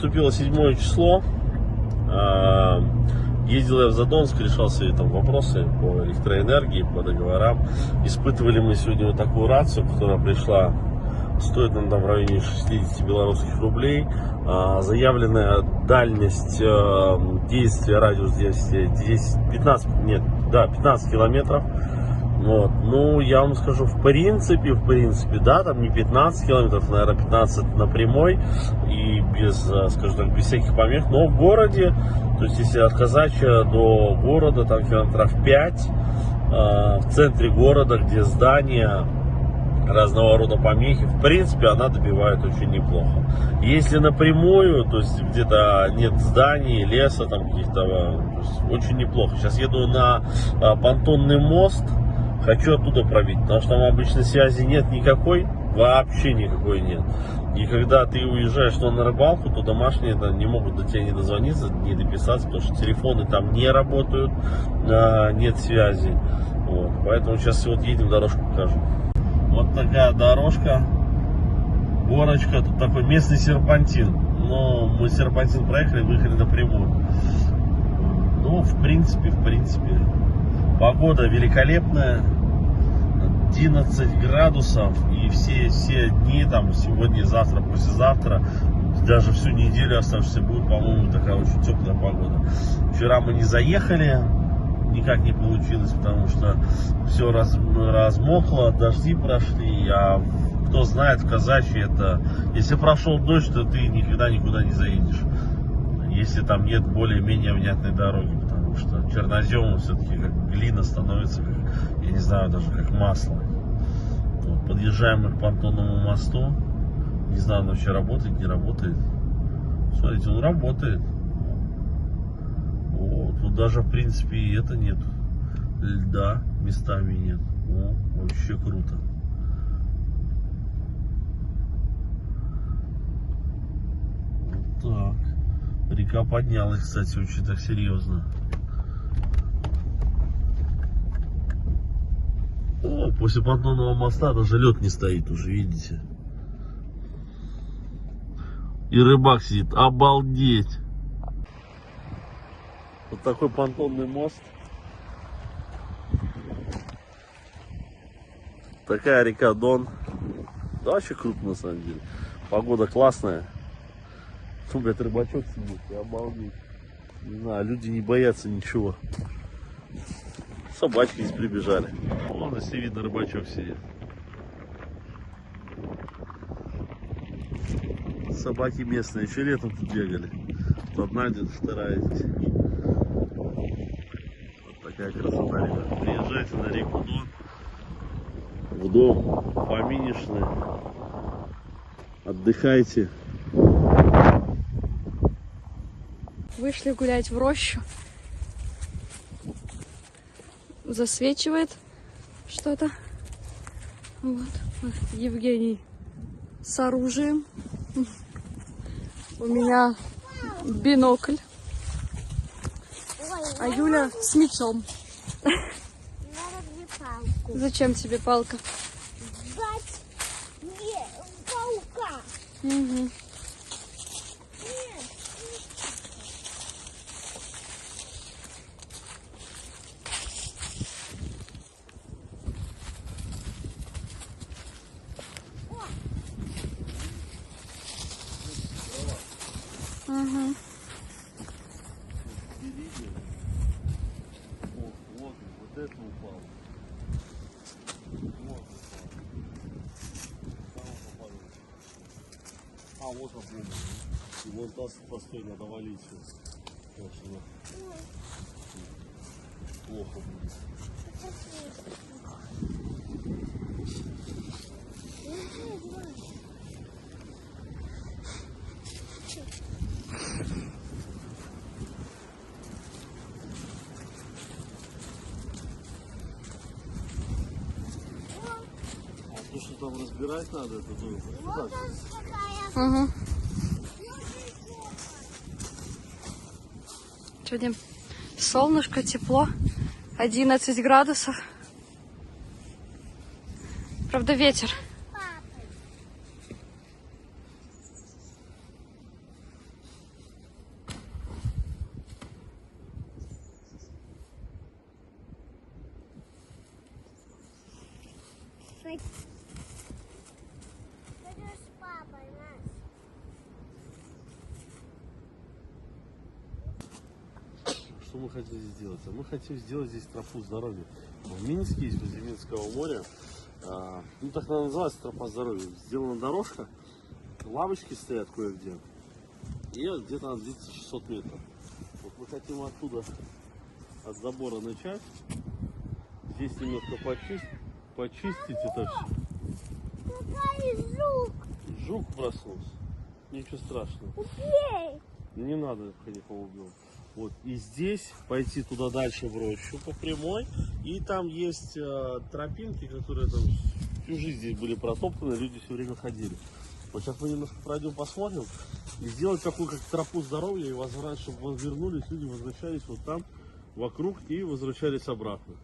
Наступило 7 число. Ездил я в Задонск, решал свои там вопросы по электроэнергии, по договорам. Испытывали мы сегодня вот такую рацию, которая пришла, стоит нам там в районе 60 белорусских рублей. Заявленная дальность действия, радиус действия 15 километров. Вот. Ну, я вам скажу, в принципе, да, там не 15 километров, наверное, 15 на прямой и без, скажем так, без всяких помех, но в городе, то есть если от Казачья до города, там километров 5, в центре города, где здания, разного рода помехи, в принципе, она добивает очень неплохо. Если напрямую, то есть где-то нет зданий, леса, там каких-то, очень неплохо. Сейчас еду на понтонный мост. Хочу оттуда пробить, потому что там обычно связи нет никакой, вообще никакой нет. И когда ты уезжаешь на рыбалку, то домашние не могут до тебя не дозвониться, не дописаться, потому что телефоны там не работают, нет связи. Вот. Поэтому сейчас вот едем, дорожку покажу. Вот такая дорожка, горочка, тут такой местный серпантин. Но мы серпантин проехали, выехали напрямую. Ну, в принципе. Погода великолепная, 11 градусов, и все дни, там, сегодня, завтра, послезавтра, даже всю неделю оставшуюся будет, по-моему, такая очень теплая погода. Вчера мы не заехали, никак не получилось, потому что все размокло, дожди прошли, а кто знает, в Казачье это, если прошел дождь, то ты никогда никуда не заедешь, если там нет более-менее внятной дороги. Потому что черноземом все-таки как глина становится, как, я не знаю, даже как масло. Вот, подъезжаем мы к понтонному мосту. Не знаю, он вообще работает, не работает. Смотрите, он работает. Вот, тут даже в принципе и это нет. Льда местами нет. О, вообще круто. Вот так. Река поднялась, кстати, очень так серьезно. О, после понтонного моста даже лед не стоит уже, видите. И рыбак сидит, обалдеть. Вот такой понтонный мост. Такая река Дон. Да, вообще круто на самом деле. Погода классная. Тут, говорит, рыбачок сидит, обалдеть. Не знаю, люди не боятся ничего. Собачки здесь прибежали. Вон, если видно, рыбачок сидит. Собаки местные, еще летом тут бегали. То одна где-то, вторая здесь. Вот такая красота, ребята. Приезжайте на реку Дон. В дом фаминишный. Отдыхайте. Вышли гулять в рощу. Засвечивает что-то. Вот. Евгений с оружием. У меня бинокль. А Юля с мечом. Зачем тебе палка? Паука. Угу. Угу. Вот это упал. А вот обломан. И вот постой, надо валить сейчас. Плохо будет. То, что там разбирать надо, это тоже. Угу. Сегодня солнышко, тепло, 11 градусов. Правда, ветер. Пойдешь с папой, Маш. Что мы хотели сделать? А мы хотим сделать здесь тропу здоровья. В Минске есть, возле Минского моря, ну так она называется, тропа здоровья. Сделана дорожка, лавочки стоят кое-где. И где-то она длится 600 метров. Вот мы хотим оттуда, от забора начать. Здесь немножко почистить это все. Какой жук! Жук проснулся. Ничего страшного. Убей! Не надо, конечно, убил. Вот. И здесь пойти туда дальше в рощу по прямой. И там есть тропинки, которые там всю жизнь здесь были протоптаны, люди все время ходили. Вот сейчас мы немножко пройдем, посмотрим. И сделать такую как тропу здоровья и возврат, чтобы вернулись, люди возвращались вот там вокруг и возвращались обратно.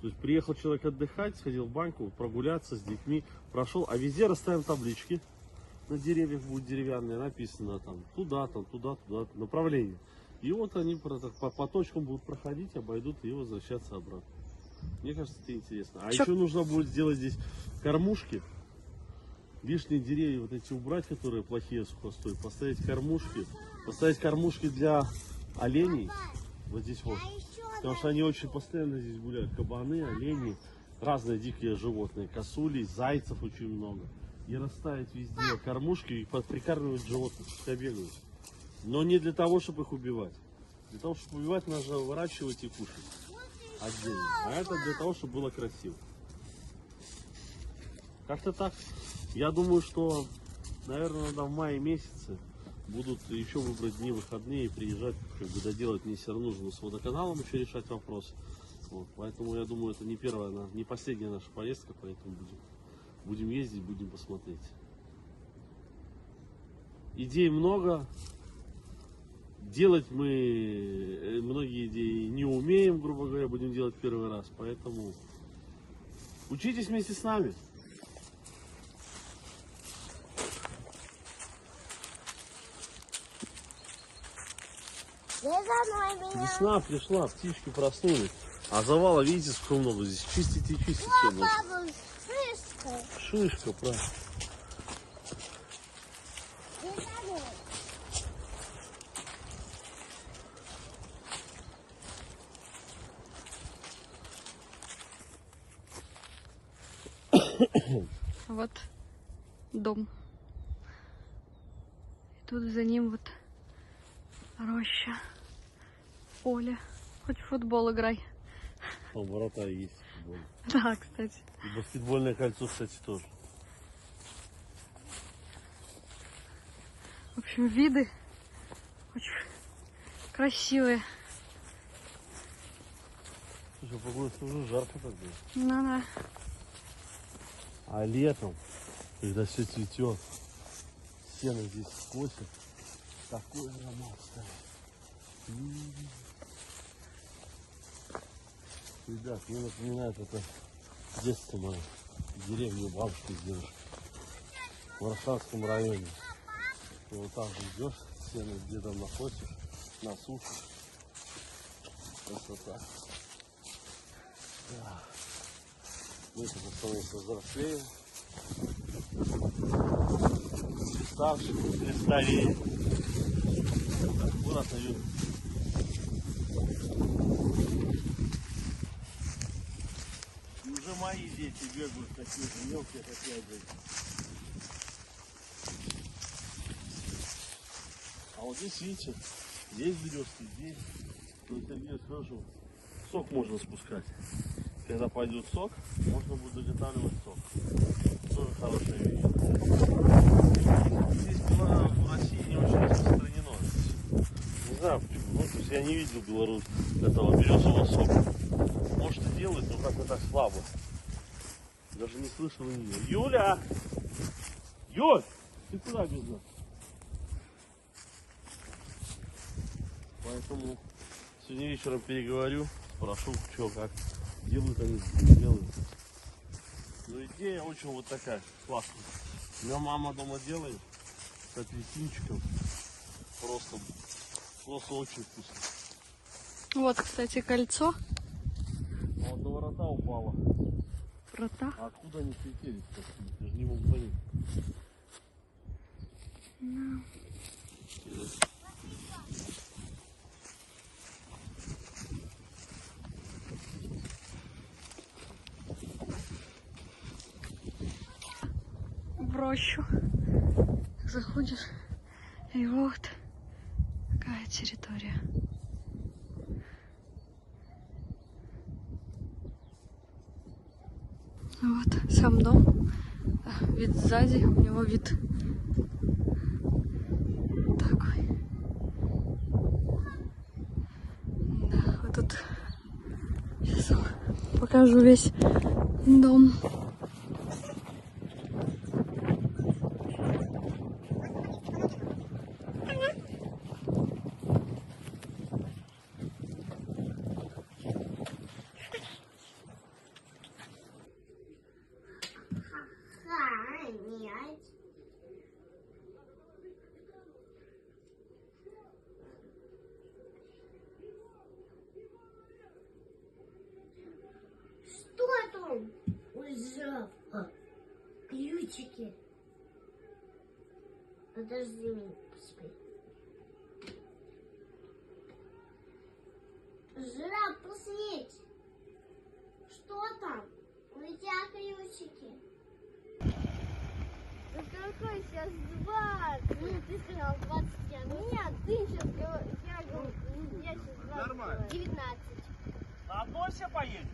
То есть приехал человек отдыхать, сходил в баньку, прогуляться с детьми, прошел, а везде расставим таблички. На деревьях будут деревянные, написано там туда, направление. И вот они по точкам будут проходить, обойдут и возвращаться обратно. Мне кажется, это интересно. А еще нужно будет сделать здесь кормушки. Лишние деревья вот эти убрать, которые плохие сухостой. Поставить кормушки для оленей. Вот здесь вот. Потому что они очень постоянно здесь гуляют. Кабаны, олени, разные дикие животные. Косули, зайцев очень много. И расставить везде кормушки и прикармливать животных, пускай бегают. Но не для того, чтобы их убивать. Для того, чтобы убивать, нужно выращивать и кушать отдельно. А это для того, чтобы было красиво. Как-то так. Я думаю, что, наверное, надо в мае месяце будут еще выбрать дни выходные и приезжать, как бы доделать. Мне все равно нужно с водоканалом еще решать вопрос. Вот, поэтому я думаю, это не первая, не последняя наша поездка, поэтому будем ездить, будем посмотреть. Идей много. Делать мы многие идеи не умеем, грубо говоря, будем делать первый раз. Поэтому учитесь вместе с нами. Ты за мной меня. Весна пришла, птички проснулись. А завала, видите, сколько много здесь. Чистить и чистить все нужно. Папа, шишка. Шишка, правильно. Ты за мной. Вот дом. И тут за ним вот роща, поле. Хоть в футбол играй. Там ворота есть. Футбольные. Да, кстати. И баскетбольное кольцо, кстати, тоже. В общем, виды очень красивые. Слушай, погода уже жарко тогда. Ну да. А летом, когда все цветет, сено здесь скосит, такой аромат стоит. Ребят, мне напоминает это детство мое, деревню бабушки с дедушкой в Варшавском районе. И вот так же идешь, сено с дедом находишь, насушишь. Красота. Да. Мы тут становимся взрослее, старше, или старее. Аккуратно видно. И уже мои дети бегают такие же мелкие, как я бегаю. А вот здесь, видите, здесь березки, здесь. То есть здесь хорошо. Сок можно спускать. Когда пойдет сок, можно будет заготавливать сок. Тоже хорошая вещь. Здесь в России не очень распространено. Не знаю почему. Ну, то есть я не видел Беларусь этого березового сока. Может и делают, но как-то так слабо. Даже не слышал ее. Юля! Юль! Ты куда без нас? Поэтому сегодня вечером переговорю, спрошу, что, как. Делают они, делают. Но идея очень вот такая, классная. У меня мама дома делает с апельсинчиком. Просто очень вкусно. Вот, кстати, кольцо. А вот на ворота упало. Врата. А откуда они слетели? Я же не мог понять. В рощу заходишь, и вот такая территория. Вот сам дом, вид сзади, у него вид такой. Да, вот тут сейчас вам покажу весь дом. Нет. Что там? Ой, жаба. Ключики. Подожди меня, поспи. Жираф, проснись. Что там? У тебя ключики. Ну какой сейчас 20? Ну, ты сказал 20. Нет, ты сейчас говоришь. Я сейчас 20. Нормально. 19. На одной все поедем?